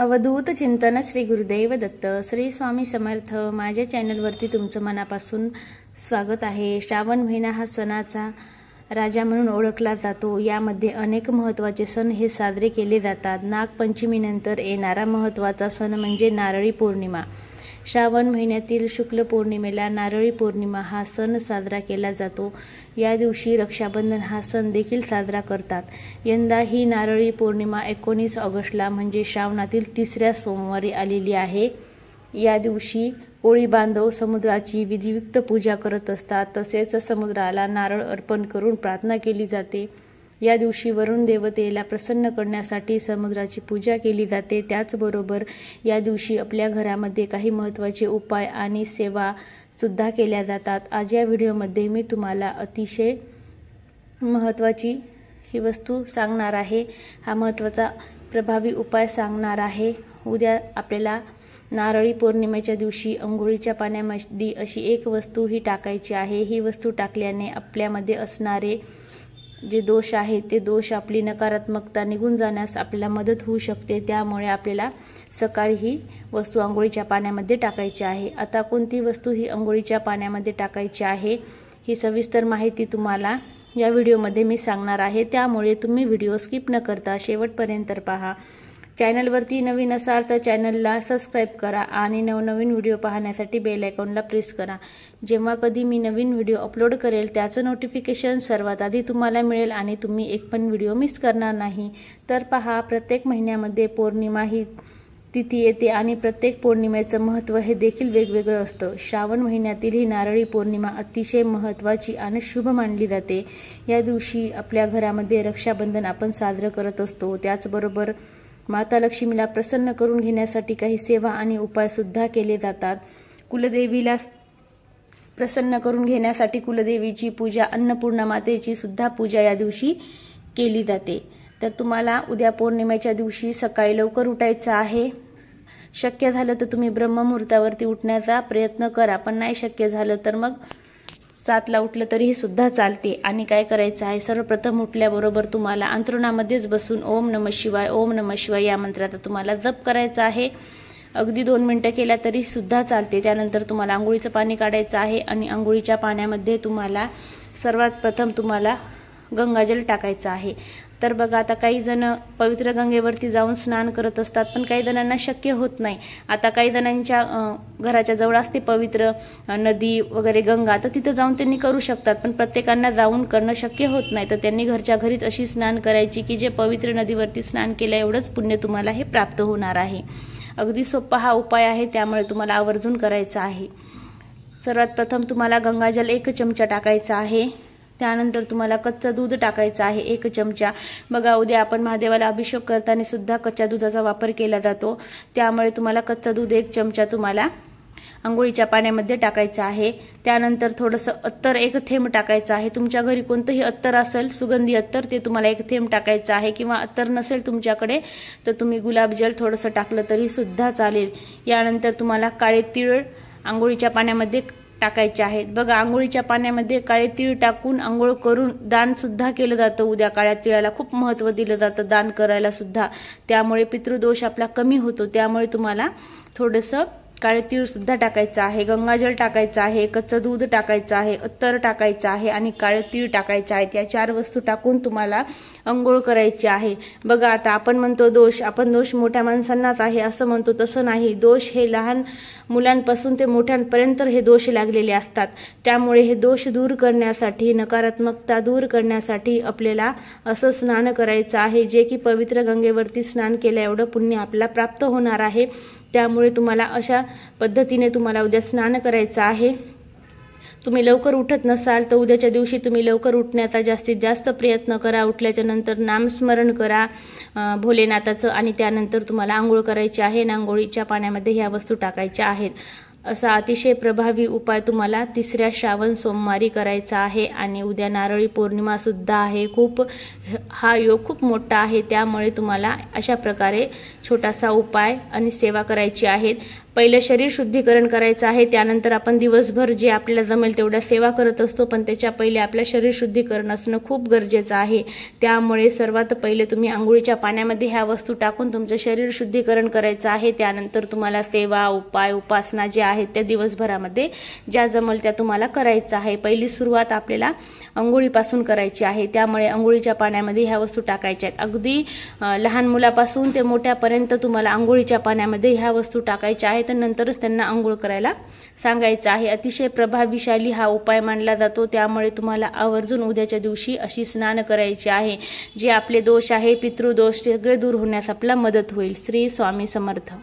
अवधूत चिंतन श्री गुरुदेव दत्त श्री स्वामी समर्थ। माझ्या चॅनलवरती तुमचं मनापासून स्वागत आहे। श्रावण महिना हा सणाचा राजा म्हणून ओळखला जातो। यामध्ये अनेक महत्त्वाचे सण हे साजरे केले जातात। नागपंचमीनंतर येणारा महत्त्वाचा सण म्हणजे नारळी पौर्णिमा। श्रावण महिन्यातील शुक्ल पौर्णिमेला नारळी पौर्णिमा हा सण साजरा केला जातो। या दिवशी रक्षाबंधन हा सण देखील साजरा करतात। यंदा ही नारळी पौर्णिमा 19 ऑगस्टला म्हणजे श्रावणातील तिसऱ्या सोमवारी आलेली आहे। या दिवशी कोळी बांधव समुद्राची विधियुक्त पूजा करत असतात। तसेच समुद्राला नारळ अर्पण करून प्रार्थना केली जाते। या दिवशी वरुण देवतेला प्रसन्न करण्यासाठी समुद्राची पूजा केली जाते। त्याचबरोबर या दिवशी आपल्या घरामध्ये काही महत्त्वाचे उपाय आणि सेवा सुद्धा केल्या जातात। आज या व्हिडिओमध्ये मी तुम्हाला अतिशय महत्त्वाची ही वस्तू सांगणार आहे। हा महत्त्वाचा प्रभावी उपाय सांगणार आहे। उद्या आपल्याला नारळी पौर्णिमेच्या दिवशी अंघोळीच्या पाण्यामध्ये अशी एक वस्तू ही टाकायची आहे। ही वस्तू टाकल्याने आपल्यामध्ये असणारे जे दोष आहेत ते दोष आपली नकारात्मकता निघून जाण्यास आपल्याला मदत होऊ शकते। त्यामुळे आपल्याला सकाळी ही वस्तू अंघोळीच्या पाण्यामध्ये टाकायची आहे। आता कोणती वस्तू ही अंघोळीच्या पाण्यामध्ये टाकायची आहे ही सविस्तर माहिती तुम्हाला या व्हिडिओमध्ये मी सांगणार आहे। त्यामुळे तुम्ही व्हिडिओ स्किप न करता शेवटपर्यंत पहा। चॅनलवरती नवीन असाल तर चॅनलला सबस्क्राइब करा आणि नवनवीन व्हिडिओ पाहण्यासाठी बेल आयकॉनला प्रेस करा। जेव्हा कधी मी नवीन व्हिडिओ अपलोड करेल त्याचं नोटिफिकेशन सर्वात आधी तुम्हाला मिळेल आणि तुम्ही एक पण व्हिडिओ मिस करणार नाही। तर पहा, प्रत्येक महिन्यामध्ये पौर्णिमा ही तिथी येते आणि प्रत्येक पौर्णिमेचं महत्त्व हे देखील वेगवेगळं असतं। श्रावण महिन्यातील ही नारळी पौर्णिमा अतिशय महत्त्वाची आणि शुभ मानली जाते। या दिवशी आपल्या घरामध्ये रक्षाबंधन आपण साजरं करत असतो। त्याचबरोबर माता लक्ष्मीला प्रसन्न करून घेण्यासाठी काही सेवा आणि उपाय सुद्धा केले जातात। कुलदेवीला प्रसन्न करून घेण्यासाठी कुलदेवीची पूजा, अन्नपूर्णा मातेची सुद्धा पूजा या दिवशी केली जाते। तर तुम्हाला उद्या पौर्णिमेच्या दिवशी सकाळी लवकर उठायचं आहे। शक्य झालं तर तुम्ही ब्रह्ममुहूर्तावरती उठण्याचा प्रयत्न करा, पण नाही शक्य झालं तर मग 7ला उठलं तरीही सुद्धा चालते। आणि काय करायचं आहे, सर्वप्रथम उठल्याबरोबर तुम्हाला अंथरुणामध्येच बसून ओम नमः शिवाय ओम नमः शिवाय या मंत्राचा तुम्हाला जप करायचा आहे। अगदी 2 मिनिटं केल्या तरी सुद्धा चालते। त्यानंतर तुम्हाला अंघोळीचं पाणी काढायचं आहे आणि अंघोळीच्या पाण्यामध्ये तुम्हाला सर्वात प्रथम तुम्हाला गंगाजल टाकायचं आहे। तर बघा, आता काही जण पवित्र गंगेवरती जाऊन स्नान करत असतात, पण काही जणांना शक्य होत नाही। आता काही जणांच्या घराच्या जवळ असते पवित्र नदी वगैरे गंगा, तर तिथे जाऊन त्यांनी करू शकतात, पण प्रत्येकांना जाऊन करणं शक्य होत नाही। तर त्यांनी घरच्या घरीच अशी स्नान करायची की जे पवित्र नदीवरती स्नान केल्या एवढंच पुण्य तुम्हाला हे प्राप्त होणार आहे। अगदी सोपा हा उपाय आहे, त्यामुळे तुम्हाला आवर्जून करायचा आहे। सर्वात प्रथम तुम्हाला गंगाजल 1 चमचा टाकायचा आहे। त्यानंतर तुम्हाला कच्चं दूध टाकायचं आहे 1 चमचा। बघा, उद्या आपण महादेवाला अभिषेक करताना सुद्धा कच्च्या दुधाचा वापर केला जातो, त्यामुळे तुम्हाला कच्चं दूध 1 चमचा तुम्हाला अंघोळीच्या पाण्यामध्ये टाकायचं आहे। त्यानंतर थोडंसं अत्तर 1 थेंब टाकायचं आहे। तुमच्या घरी कोणतंही अत्तर असेल, सुगंधी अत्तर, ते तुम्हाला 1 थेंब टाकायचं आहे, किंवा अत्तर नसेल तुमच्याकडे तर तुम्ही गुलाबजल थोडंसं टाकलं तरी सुद्धा चालेल। यानंतर तुम्हाला काळे तीळ अंघोळीच्या पाण्यामध्ये टाकायचे आहेत। बघा, अंघोळीच्या पाण्यामध्ये काळे तीळ टाकून अंघोळ करून दान सुद्धा केलं जातं। उद्या काळ्या तिळाला खूप महत्त्व दिलं जातं दान करायला सुद्धा, त्यामुळे पितृदोष आपला कमी होतो। त्यामुळे तुम्हाला थोडंसं काळे तीळ सुद्धा टाकायचं आहे, गंगाजल टाकायचं आहे, कच्चं दूध टाकायचं आहे, अत्तर टाकायचं आहे आणि काळे तीळ टाकायचं आहे। या 4 वस्तू टाकून तुम्हाला अंघोळ करायची आहे। बघा, आता आपण म्हणतो आपण दोष मोठ्या माणसांनाच आहे असं म्हणतो, तसं नाही। दोष हे लहान मुलांपासून ते मोठ्यांपर्यंत हे दोष लागलेले असतात। त्यामुळे हे दोष दूर करण्यासाठी, नकारात्मकता दूर करण्यासाठी आपल्याला असं स्नान करायचं आहे, जे की पवित्र गंगेवरती स्नान केल्या एवढं पुण्य आपल्याला प्राप्त होणार आहे। त्यामुळे तुम्हाला अशा पद्धतीने तुम्हाला उद्या स्नान करायचं आहे। तुम्ही लवकर उठत नसाल तर उद्याच्या दिवशी तुम्ही लवकर उठण्याचा जास्तीत जास्त प्रयत्न करा। उठल्याच्या नंतर नामस्मरण करा भोलेनाथाचं, आणि त्यानंतर तुम्हाला आंघोळ करायची आहे। आंघोळीच्या पाण्यामध्ये ह्या वस्तू टाकायच्या आहेत। असा अतिशय प्रभावी उपाय तुम्हाला 3ऱ्या श्रावण सोमवारी करायचा आहे। आणि उद्या नारळी पौर्णिमा सुद्धा आहे। हा योग खूप मोठा आहे, त्यामुळे तुम्हाला अशा प्रकारे छोटासा उपाय आणि सेवा करायची आहेत। पहिलं शरीर शुद्धीकरण करायचं आहे, त्यानंतर आपण दिवसभर जे आपल्याला जमेल तेवढ्या सेवा करत असतो, पण त्याच्या पहिले आपलं शरीर शुद्धीकरण असणं खूप गरजेचं आहे। त्यामुळे सर्वात पहिले तुम्ही अंघोळीच्या पाण्यामध्ये ह्या वस्तू टाकून तुमचं शरीर शुद्धीकरण करायचं आहे। त्यानंतर तुम्हाला सेवा, उपाय, उपासना जे आहेत त्या दिवसभरामध्ये ज्या जमेल त्या तुम्हाला करायचं आहे। पहिली सुरुवात आपल्याला अंघोळीपासून करायची आहे, त्यामुळे अंघोळीच्या पाण्यामध्ये ह्या वस्तू टाकायच्या आहेत। अगदी लहान मुलापासून ते मोठ्यापर्यंत तुम्हाला अंघोळीच्या पाण्यामध्ये ह्या वस्तू टाकायच्या आहेत, तर नंतरच त्यांना अंघोळ करायला सांगायचं आहे। अतिशय प्रभावशाली हा उपाय मानला जातो, त्यामुळे तुम्हाला आवर्जून उद्याच्या दिवशी अशी स्नान करायची आहे। जे आपले दोष आहे, पितृदोष, सगळे दूर होण्यास आपल्याला मदत होईल। श्री स्वामी समर्थ।